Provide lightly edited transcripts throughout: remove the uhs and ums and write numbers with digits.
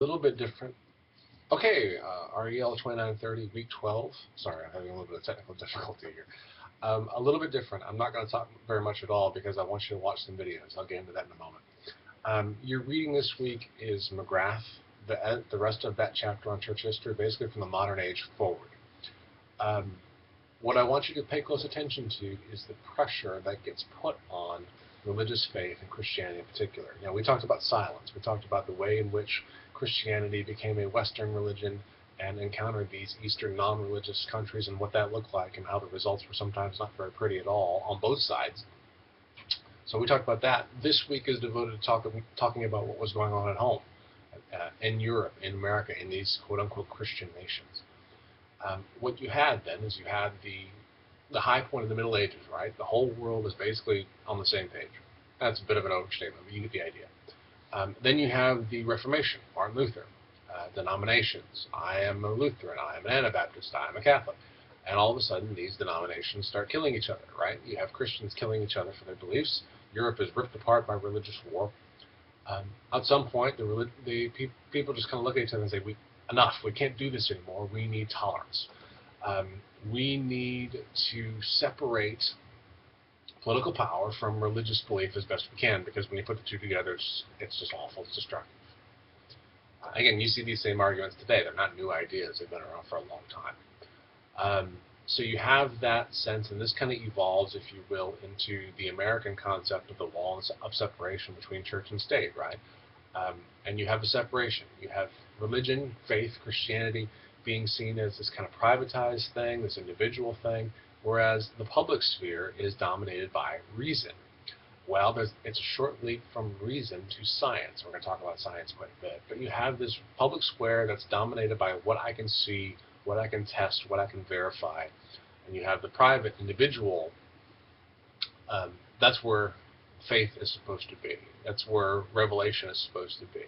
A little bit different. Okay, REL 2930, week 12. Sorry, I'm having a little bit of technical difficulty here. A little bit different. I'm not going to talk very much at all because I want you to watch some videos. I'll get into that in a moment. Your reading this week is McGrath, the rest of that chapter on church history, basically from the modern age forward. Um, what I want you to pay close attention to is the pressure that gets put on religious faith and Christianity in particular. We talked about silence. We talked about the way in which Christianity became a Western religion and encountered these Eastern non-religious countries and what that looked like and how the results were sometimes not very pretty at all on both sides. So we talked about that. This week is devoted to talking about what was going on at home, in Europe, in America, in these quote-unquote Christian nations. What you had then is you had the high point of the Middle Ages, right? The whole world is basically on the same page. That's a bit of an overstatement, but you get the idea. Then you have the Reformation, Martin Luther, denominations. I am a Lutheran, I am an Anabaptist, I am a Catholic. And all of a sudden, these denominations start killing each other, right? You have Christians killing each other for their beliefs. Europe is ripped apart by religious war. At some point, people just kind of look at each other and say, enough, we can't do this anymore, we need tolerance. We need to separate political power from religious belief as best we can, because when you put the two together, it's just awful, it's destructive. Again, you see these same arguments today. They're not new ideas. They've been around for a long time. So you have that sense, and this kind of evolves, if you will, into the American concept of the wall of separation between church and state, right? And you have a separation. You have religion, faith, Christianity being seen as this kind of privatized thing, this individual thing, whereas the public sphere is dominated by reason. Well, it's a short leap from reason to science. We're going to talk about science quite a bit. But you have this public square that's dominated by what I can see, what I can test, what I can verify. And you have the private individual. That's where faith is supposed to be. That's where revelation is supposed to be.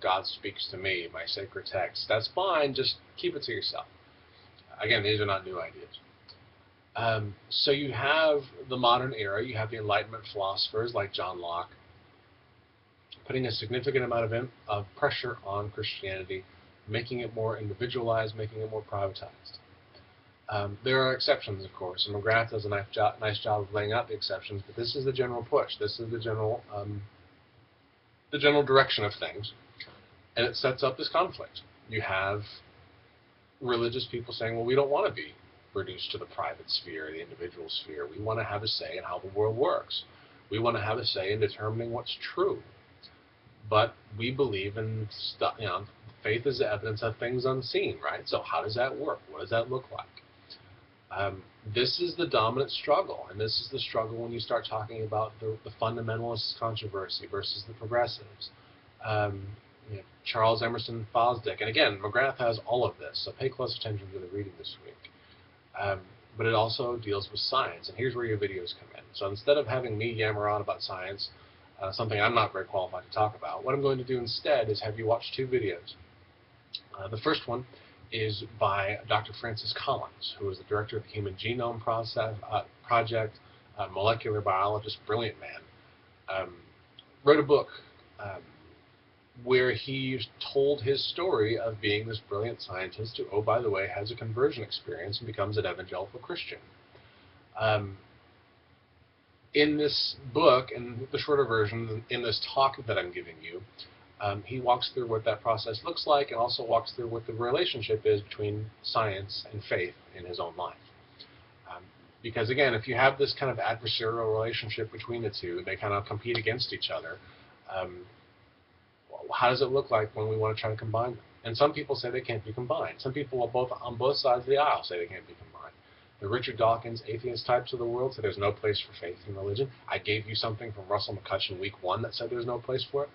God speaks to me, my sacred text. That's fine, just keep it to yourself. Again, these are not new ideas. So you have the modern era, you have the Enlightenment philosophers like John Locke putting a significant amount of pressure on Christianity, making it more individualized, making it more privatized. There are exceptions, of course, and McGrath does a nice job of laying out the exceptions, but this is the general push. This is the general direction of things, and it sets up this conflict. You have religious people saying, well, we don't want to be reduced to the private sphere, the individual sphere. We want to have a say in how the world works. We want to have a say in determining what's true. But we believe in stuff, faith is the evidence of things unseen, right? So how does that work? What does that look like? This is the dominant struggle, and this is the struggle when you start talking about the fundamentalist controversy versus the progressives. Charles Emerson Fosdick, and again, McGrath has all of this, so pay close attention to the reading this week. But it also deals with science, and here's where your videos come in. So instead of having me yammer on about science, something I'm not very qualified to talk about, what I'm going to do instead is have you watch two videos. The first one is by Dr. Francis Collins, who is the director of the Human Genome Project, molecular biologist, brilliant man. Wrote a book where he told his story of being this brilliant scientist who, oh, by the way, has a conversion experience and becomes an evangelical Christian. In this book, and the shorter version, in this talk that I'm giving you, he walks through what that process looks like and also walks through what the relationship is between science and faith in his own life. Because again, if you have this kind of adversarial relationship between the two, they kind of compete against each other. How does it look like when we want to try to combine them? And some people say they can't be combined. Some people on both sides of the aisle say they can't be combined. The Richard Dawkins atheist types of the world say there's no place for faith in religion. I gave you something from Russell McCutcheon week 1 that said there's no place for it.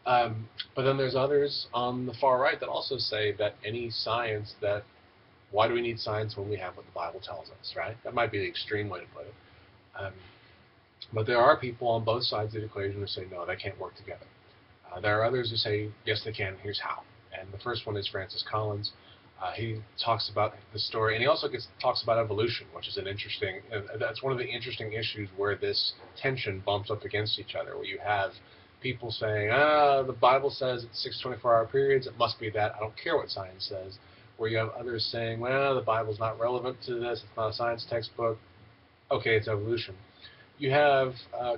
But then there's others on the far right that also say that any science why do we need science when we have what the Bible tells us, right? That might be the extreme way to put it. But there are people on both sides of the equation who say, no, they can't work together. There are others who say, yes, they can, here's how. And the first one is Francis Collins. He talks about the story, and he also talks about evolution, which is that's one of the interesting issues where this tension bumps up against each other, where you have people saying, ah, the Bible says it's 6 24-hour periods, it must be that, I don't care what science says. Where you have others saying, well, the Bible's not relevant to this, it's not a science textbook, okay, it's evolution. You have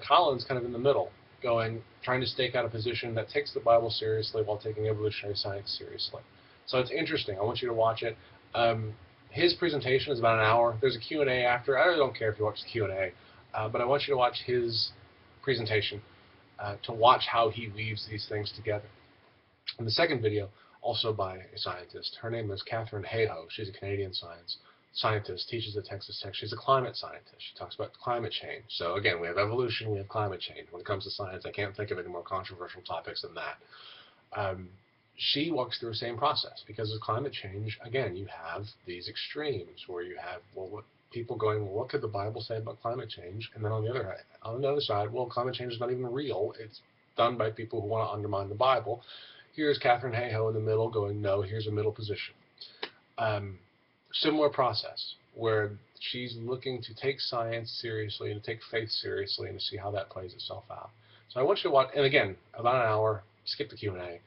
Collins kind of in the middle, trying to stake out a position that takes the Bible seriously while taking evolutionary science seriously. So it's interesting. I want you to watch it. His presentation is about an hour. There's a Q&A after. I really don't care if you watch the Q&A, but I want you to watch his presentation to watch how he weaves these things together. And the second video, also by a scientist. Her name is Katharine Hayhoe. She's a Canadian scientist, teaches at Texas Tech. She's a climate scientist. She talks about climate change. So again, we have evolution, we have climate change. When it comes to science, I can't think of any more controversial topics than that. She walks through the same process because of climate change. Again, you have these extremes where you have, people going, well, what could the Bible say about climate change? And then on the other side, well, climate change is not even real. It's done by people who want to undermine the Bible. Here's Katharine Hayhoe in the middle going, no, here's a middle position. Similar process where she's looking to take science seriously and to take faith seriously and to see how that plays itself out. So I want you to watch, and again, about an hour, skip the Q&A.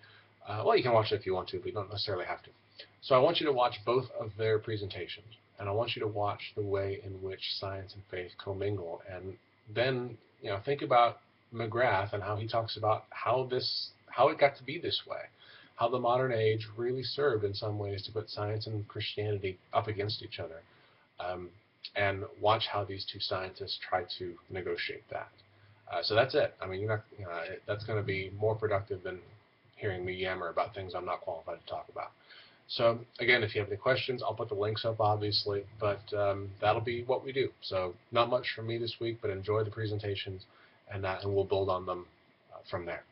Well, you can watch it if you want to, but you don't necessarily have to. So I want you to watch both of their presentations, and I want you to watch the way in which science and faith commingle, and then think about McGrath and how he talks about how it got to be this way, how the modern age really served in some ways to put science and Christianity up against each other, and watch how these two scientists try to negotiate that. So that's it. I mean, that's going to be more productive than hearing me yammer about things I'm not qualified to talk about. So again, if you have any questions, I'll put the links up, obviously, but that'll be what we do. So not much from me this week, but enjoy the presentations, and we'll build on them from there.